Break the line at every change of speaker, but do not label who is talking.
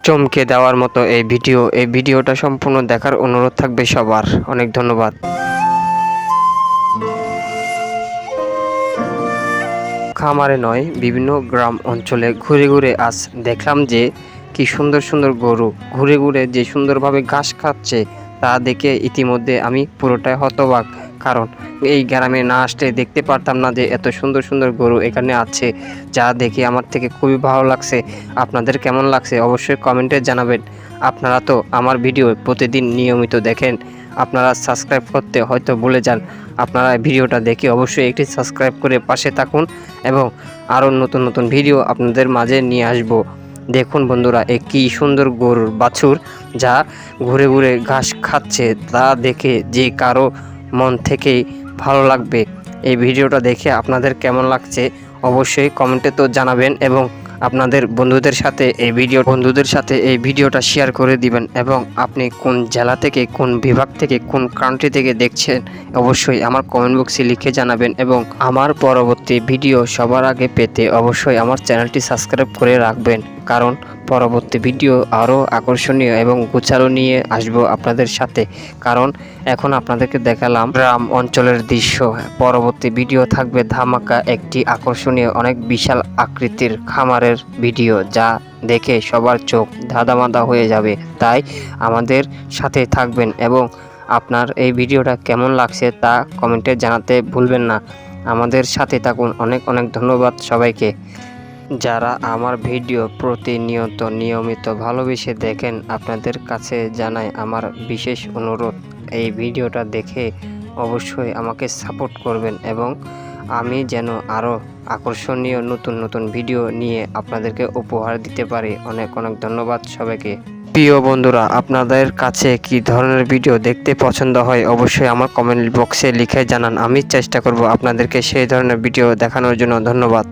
চমকে দেওয়ার মতো এই ভিডিওটা সম্পূর্ণ দেখার অনুরোধ থাকবে সবার। অনেক ধন্যবাদ। খামারে নয়, বিভিন্ন গ্রাম অঞ্চলে ঘুরে ঘুরে আজ দেখলাম যে কি সুন্দর সুন্দর গরু ঘুরে ঘুরে যে সুন্দরভাবে ঘাস খাচ্ছে, তা দেখে ইতিমধ্যে আমি পুরোটাই হতবাক। কারণ এই গ্রামে না আসলে দেখতে পারতাম না যে এত সুন্দর সুন্দর গরু এখানে আছে, যা দেখে আমার থেকে খুবই ভালো লাগছে। আপনাদের কেমন লাগছে অবশ্যই কমেন্টে জানাবেন। আপনারা তো আমার ভিডিও প্রতিদিন নিয়মিত দেখেন, আপনারা সাবস্ক্রাইব করতে হয়তো ভুলে যান। আপনারা ভিডিওটা দেখে অবশ্যই একটি সাবস্ক্রাইব করে পাশে থাকুন এবং আরও নতুন নতুন ভিডিও আপনাদের মাঝে নিয়ে আসব। দেখুন বন্ধুরা, কি সুন্দর গরুর বাছুর যা ঘুরে ঘুরে ঘাস খাচ্ছে, তা দেখে যে কারো মন থেকেই ভালো লাগবে। এই ভিডিওটা দেখে আপনাদের কেমন লাগছে অবশ্যই কমেন্টে তো জানাবেন এবং আপনাদের বন্ধুদের সাথে এই ভিডিওটা শেয়ার করে দিবেন। এবং আপনি কোন জেলা থেকে, কোন বিভাগ থেকে, কোন কান্ট্রি থেকে দেখছেন অবশ্যই আমার কমেন্ট বক্সে লিখে জানাবেন। এবং আমার পরবর্তী ভিডিও সবার আগে পেতে অবশ্যই আমার চ্যানেলটি সাবস্ক্রাইব করে রাখবেন, কারণ পরবর্তী ভিডিও আরও আকর্ষণীয় এবং গোছালো নিয়ে আসব আপনাদের সাথে। কারণ এখন আপনাদেরকে দেখালাম গ্রাম অঞ্চলের দৃশ্য, পরবর্তী ভিডিও থাকবে ধামাকা একটি আকর্ষণীয় অনেক বিশাল আকৃতির খামারের ভিডিও, যা দেখে সবার চোখ ধাঁধামাধা হয়ে যাবে। তাই আমাদের সাথে থাকবেন এবং আপনার এই ভিডিওটা কেমন লাগছে তা কমেন্টে জানাতে ভুলবেন না। আমাদের সাথে থাকুন। অনেক অনেক ধন্যবাদ সবাইকে। যারা আমার ভিডিও প্রতিনিয়ত নিয়মিত ভালোবেসে দেখেন, আপনাদের কাছে জানাই আমার বিশেষ অনুরোধ, এই ভিডিওটা দেখে অবশ্যই আমাকে সাপোর্ট করবেন এবং আমি যেন আরও আকর্ষণীয় নতুন নতুন ভিডিও নিয়ে আপনাদেরকে উপহার দিতে পারি। অনেক অনেক ধন্যবাদ সবাইকে। প্রিয় বন্ধুরা, আপনাদের কাছে কি ধরনের ভিডিও দেখতে পছন্দ হয় অবশ্যই আমার কমেন্ট বক্সে লিখে জানান। আমি চেষ্টা করব আপনাদেরকে সেই ধরনের ভিডিও দেখানোর জন্য। ধন্যবাদ।